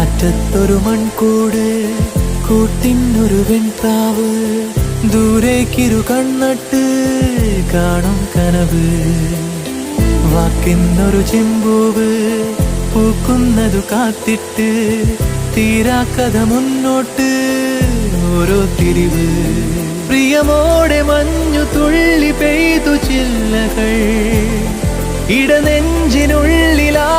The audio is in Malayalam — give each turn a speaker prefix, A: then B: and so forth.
A: കാറ്റത്തൊരു മൺകൂട്, കൂട്ടിനൊരു വെൺപ്രാവ്, ദൂരേക്കിരു കണ്ണട്ട് കാണും കനവ്. വാക്കിന്നൊരു ചെമ്പൂവ് പൂക്കുന്നതു കാത്തിട്ട്, തീരാക്കഥ മുന്നോട്ട് ഓരോ തിരിവ്. പ്രിയമോടെ മഞ്ഞു തുള്ളി പെയ്തു ചില്ലകൾ, ഇടനെഞ്ചിനുള്ളിലാ